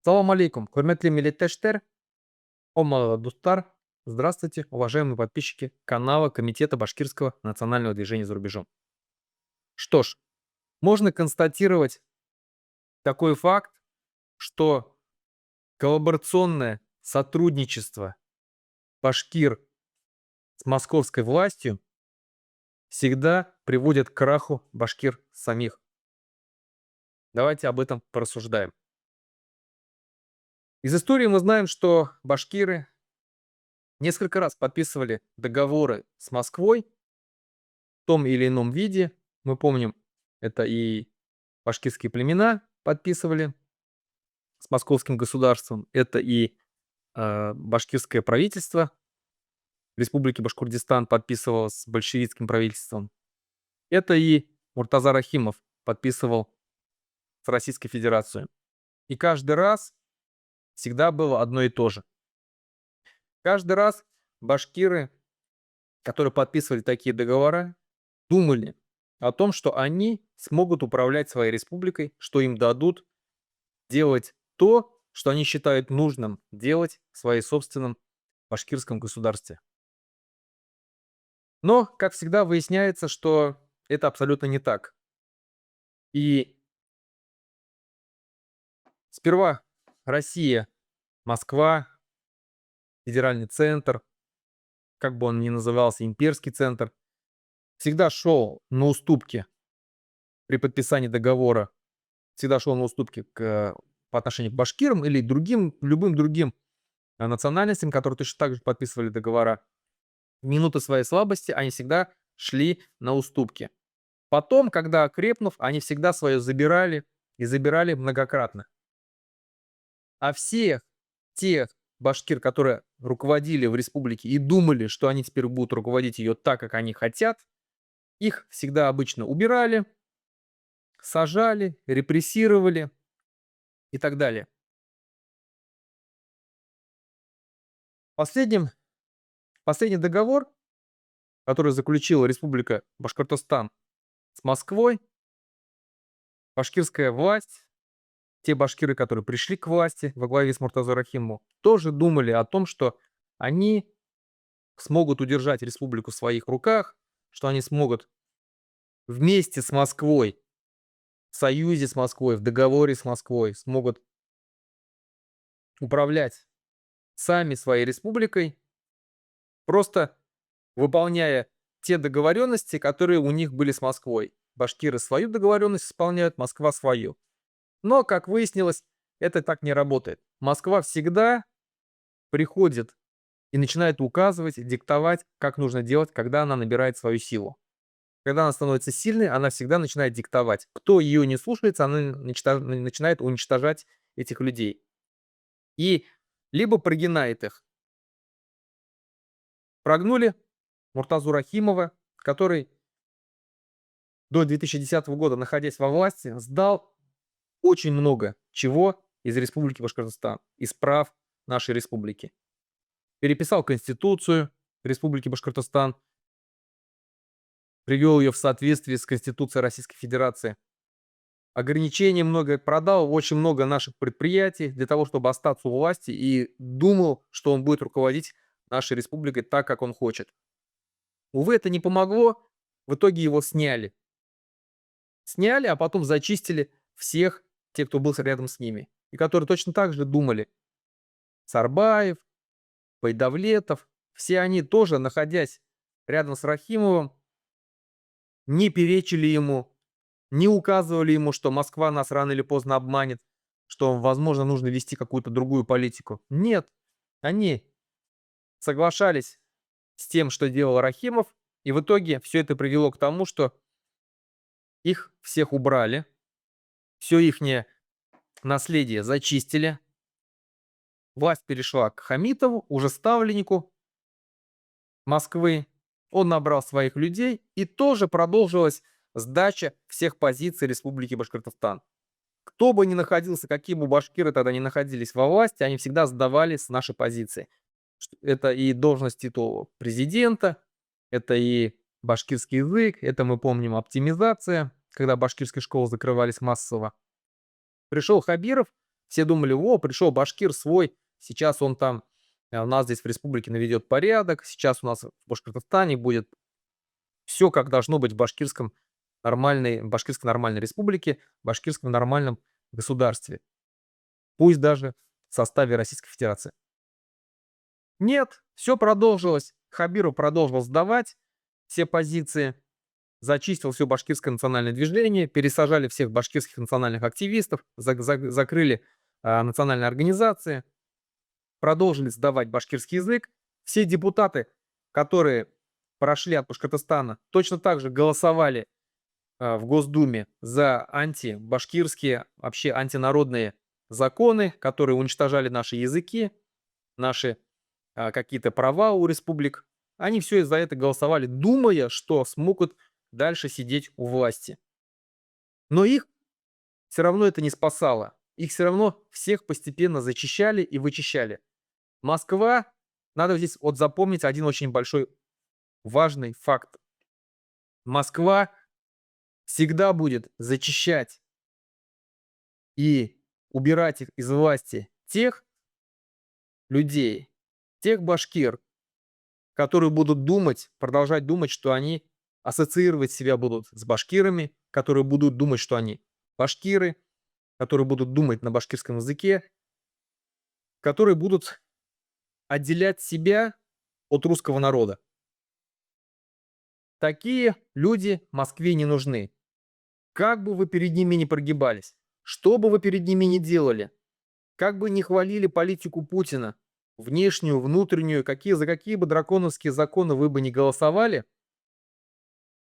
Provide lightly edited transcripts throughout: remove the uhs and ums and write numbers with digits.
Салам алейкум, хурметли милләттәштәр, оммадагы дуслар. Здравствуйте, уважаемые подписчики канала Комитета Башкирского национального движения за рубежом. Что ж, можно констатировать такой факт, что коллаборационное сотрудничество башкир с московской властью всегда приводит к краху башкир самих. Давайте об этом порассуждаем. Из истории мы знаем, что башкиры несколько раз подписывали договоры с Москвой в том или ином виде. Мы помним, это и башкирские племена подписывали с московским государством, это и башкирское правительство Республики Башкортостан подписывало с большевистским правительством, это и Муртаза Рахимов подписывал с Российской Федерацией. И каждый раз всегда было одно и то же. Каждый раз башкиры, которые подписывали такие договора, думали о том, что они смогут управлять своей республикой, что им дадут делать то, что они считают нужным делать в своей собственном башкирском государстве. Но, как всегда, выясняется, что это абсолютно не так. И сперва Россия, Москва, федеральный центр, как бы он ни назывался, имперский центр, всегда шел на уступки при подписании договора, всегда шел на уступки по отношению к башкирам или другим, любым другим национальностям, которые точно так же подписывали договора. В минуты своей слабости они всегда шли на уступки. Потом, когда окрепнув, они всегда свое забирали и забирали многократно. А всех тех башкир, которые руководили в республике и думали, что они теперь будут руководить ее так, как они хотят, их всегда обычно убирали, сажали, репрессировали и так далее. Последний договор, который заключила Республика Башкортостан с Москвой, башкирская власть, те башкиры, которые пришли к власти во главе с Муртазой Рахимовым, тоже думали о том, что они смогут удержать республику в своих руках, что они смогут вместе с Москвой, в союзе с Москвой, в договоре с Москвой, смогут управлять сами своей республикой, просто выполняя те договоренности, которые у них были с Москвой. Башкиры свою договоренность исполняют, Москва свою. Но, как выяснилось, это так не работает. Москва всегда приходит и начинает указывать, диктовать, как нужно делать, когда она набирает свою силу. Когда она становится сильной, она всегда начинает диктовать. Кто ее не слушается, она начинает уничтожать этих людей. И либо прогинает их. Прогнули Муртазу Рахимова, который до 2010 года, находясь во власти, сдал очень много чего из Республики Башкортостан, из прав нашей республики. Переписал Конституцию Республики Башкортостан, привел ее в соответствие с Конституцией Российской Федерации. Ограничений много, продал очень много наших предприятий для того, чтобы остаться у власти, и думал, что он будет руководить нашей республикой так, как он хочет. Увы, это не помогло, в итоге его сняли. Сняли, а потом зачистили всех тех, кто был рядом с ними, и которые точно так же думали. Сарбаев, Байдавлетов, все они тоже, находясь рядом с Рахимовым, не перечили ему, не указывали ему, что Москва нас рано или поздно обманет, что, возможно, нужно вести какую-то другую политику. Нет, они соглашались с тем, что делал Рахимов, и в итоге все это привело к тому, что их всех убрали, все ихнее наследие зачистили, власть перешла к Хамитову, уже ставленнику Москвы. Он набрал своих людей, и тоже продолжилась сдача всех позиций Республики Башкортостан. Кто бы ни находился, какие бы башкиры тогда не находились во власти, они всегда сдавали с нашей позиции. Это и должность титула президента, это и башкирский язык, это мы помним оптимизация, когда башкирские школы закрывались массово. Пришел Хабиров, Все думали: о, пришел башкир свой, сейчас он там у нас здесь в республике наведет порядок, сейчас у нас в Башкортостане будет все, как должно быть в башкирской нормальной республике, башкирском нормальном государстве, пусть даже в составе Российской Федерации. Нет, все продолжилось. Хабиров продолжил сдавать все позиции, зачистил все башкирское национальное движение, пересажали всех башкирских национальных активистов, закрыли национальные организации, продолжили сдавать башкирский язык. Все депутаты, которые прошли от Башкортостана, точно так же голосовали в Госдуме за антибашкирские, вообще антинародные законы, которые уничтожали наши языки, наши какие-то права у республик. Они все из-за это голосовали, думая, что смогут дальше сидеть у власти. Но их все равно это не спасало. Их все равно всех постепенно зачищали и вычищали. Москва, надо здесь вот запомнить один очень большой важный факт. Москва всегда будет зачищать и убирать их из власти тех людей, тех башкир, которые будут думать, продолжать думать, что они ассоциировать себя будут с башкирами, которые будут думать, что они башкиры, которые будут думать на башкирском языке, которые будут отделять себя от русского народа. Такие люди Москве не нужны. Как бы вы перед ними ни прогибались, что бы вы перед ними ни делали, как бы ни хвалили политику Путина, внешнюю, внутреннюю, за какие бы драконовские законы вы бы ни голосовали,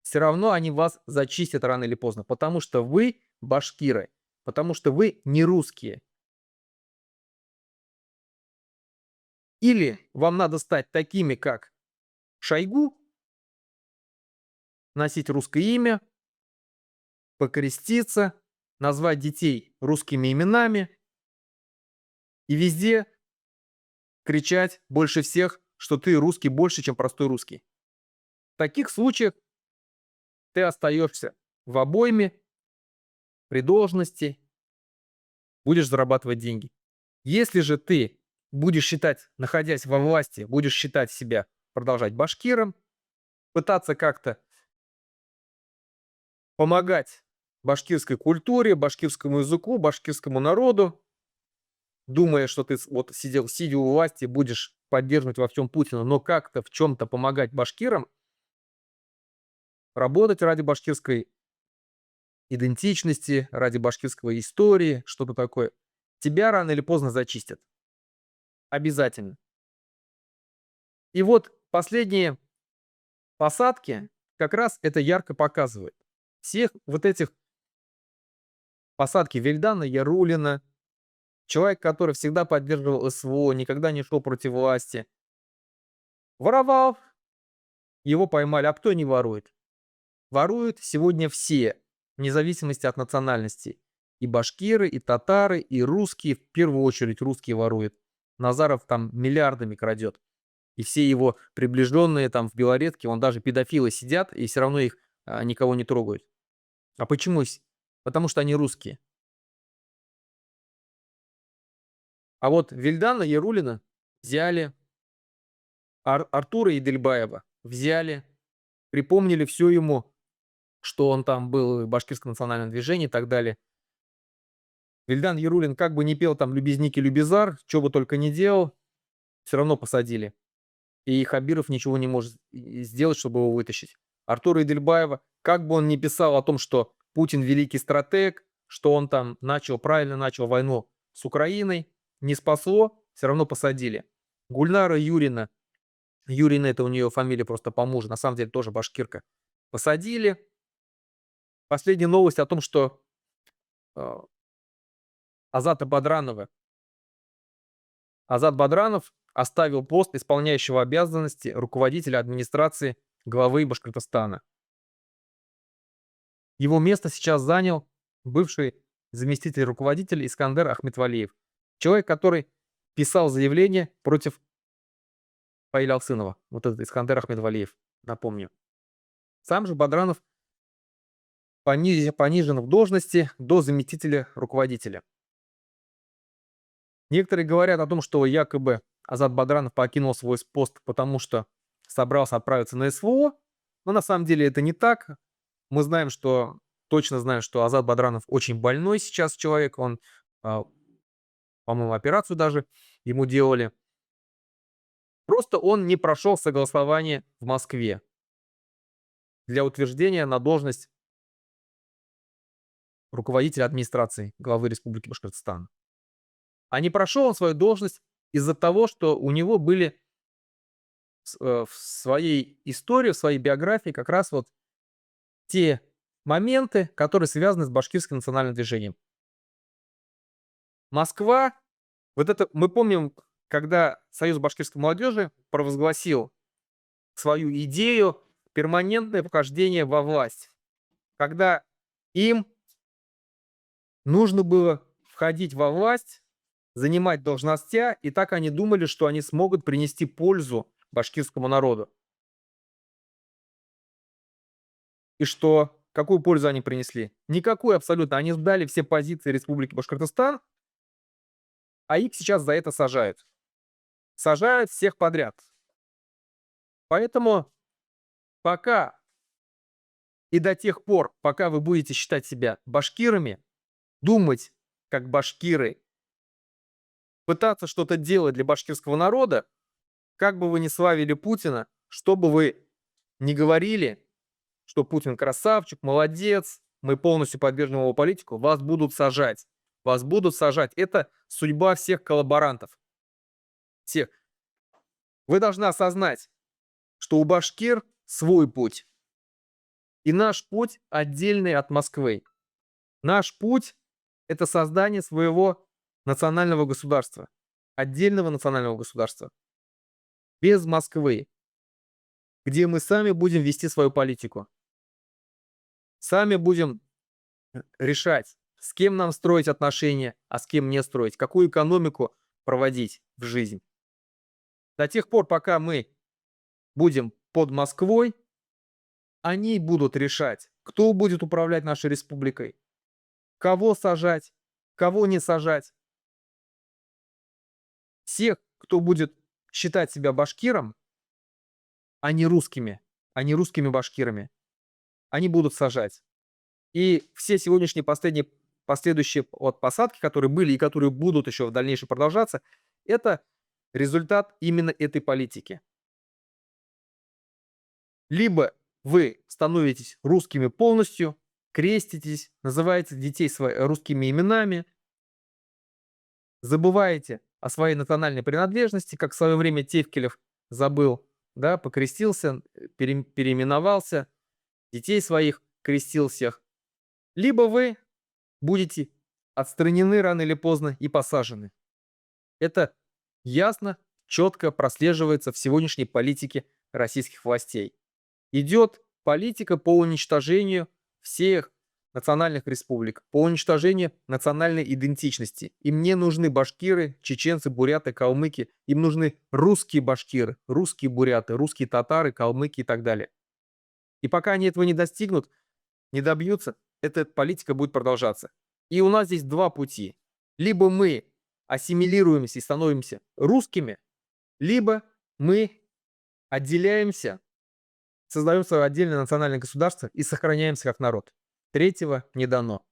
все равно они вас зачистят рано или поздно, потому что вы башкиры, потому что вы не русские. Или вам надо стать такими, как Шойгу, носить русское имя, покреститься, назвать детей русскими именами и везде кричать больше всех, что ты русский больше, чем простой русский. В таких случаях ты остаешься в обойме, при должности, будешь зарабатывать деньги. Если же ты будешь считать, находясь во власти, будешь считать себя продолжать башкиром, пытаться как-то помогать башкирской культуре, башкирскому языку, башкирскому народу, думая, что ты вот сидя у власти, будешь поддерживать во всем Путина, но как-то в чем-то помогать башкирам, работать ради башкирской идентичности, ради башкирской истории, что-то такое, тебя рано или поздно зачистят. Обязательно. И вот последние посадки как раз это ярко показывает. Всех вот этих посадки Вильдана Ярулина, человек, который всегда поддерживал СВО, никогда не шел против власти, воровал, его поймали. А кто не ворует? Воруют сегодня все, вне зависимости от национальности. И башкиры, и татары, и русские, в первую очередь русские воруют. Назаров там миллиардами крадет. И все его приближенные там в Белорецке, вон даже педофилы сидят, и все равно их никого не трогают. А почему? Потому что они русские. А вот Вильдана Ярулина взяли, Артура Идельбаева взяли, припомнили все ему, что он там был в башкирском национальном движении и так далее. Вильдан Ярулин как бы не пел там «Любезники, любезар», что бы только не делал, все равно посадили. И Хабиров ничего не может сделать, чтобы его вытащить. Артура Идельбаева, как бы он ни писал о том, что Путин великий стратег, что он там правильно начал войну с Украиной, не спасло, все равно посадили. Гульнара Юрина, Юрина это у нее фамилия просто по мужу, на самом деле тоже башкирка, посадили. Последняя новость о том, что э, Азата Бадранова, Азат Бадранов оставил пост исполняющего обязанности руководителя администрации главы Башкортостана. Его место сейчас занял бывший заместитель руководителя Искандер Ахметвалиев. Человек, который писал заявление против Фаиля Алсынова. Вот этот Искандер Ахметвалиев, напомню. Сам же Бадранов понижен в должности до заместителя руководителя. Некоторые говорят о том, что якобы Азат Бадранов покинул свой пост, потому что собрался отправиться на СВО, но на самом деле это не так. Мы знаем, точно знаем, что Азат Бадранов очень больной сейчас человек, он, а, по-моему, операцию даже ему делали. Просто он не прошел согласование в Москве для утверждения на должность руководителя администрации главы Республики Башкортостан. А не прошел он свою должность из-за того, что у него были в своей истории, в своей биографии как раз вот те моменты, которые связаны с башкирским национальным движением. Москва, вот это мы помним, когда Союз башкирской молодежи провозгласил свою идею перманентное вхождение во власть, когда им нужно было входить во власть, занимать должностя, и так они думали, что они смогут принести пользу башкирскому народу. И что? Какую пользу они принесли? Никакую абсолютно. Они сдали все позиции Республики Башкортостан, а их сейчас за это сажают. Сажают всех подряд. Поэтому пока и до тех пор, пока вы будете считать себя башкирами, думать как башкиры, пытаться что-то делать для башкирского народа, как бы вы ни славили Путина, что бы вы ни говорили, что Путин красавчик, молодец, мы полностью поддерживаем его политику, вас будут сажать. Вас будут сажать. Это судьба всех коллаборантов. Всех. Вы должны осознать, что у башкир свой путь. И наш путь отдельный от Москвы. Наш путь– это создание своего национального государства. Отдельного национального государства. Без Москвы. Где мы сами будем вести свою политику. Сами будем решать, с кем нам строить отношения, а с кем не строить, какую экономику проводить в жизнь. До тех пор, пока мы будем под Москвой, они будут решать, кто будет управлять нашей республикой, кого сажать, кого не сажать. Всех, кто будет считать себя башкиром, а не русскими башкирами, они будут сажать. И все сегодняшние последующие посадки, которые были и которые будут еще в дальнейшем продолжаться, это результат именно этой политики. Либо вы становитесь русскими полностью, креститесь, называете детей русскими именами, забываете о своей национальной принадлежности, как в свое время Тевкелев забыл, да, покрестился, переименовался, детей своих крестил всех. Либо вы будете отстранены рано или поздно и посажены. Это ясно, четко прослеживается в сегодняшней политике российских властей. Идет политика по уничтожению всех национальных республик, по уничтожению национальной идентичности. Им не нужны башкиры, чеченцы, буряты, калмыки. Им нужны русские башкиры, русские буряты, русские татары, калмыки и так далее. И пока они этого не достигнут, не добьются, эта политика будет продолжаться. И у нас здесь два пути. Либо мы ассимилируемся и становимся русскими, либо мы отделяемся, создаем свое отдельное национальное государство и сохраняемся как народ. Третьего не дано.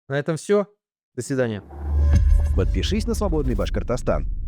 На этом все. До свидания. Подпишись на «Свободный Башкортостан».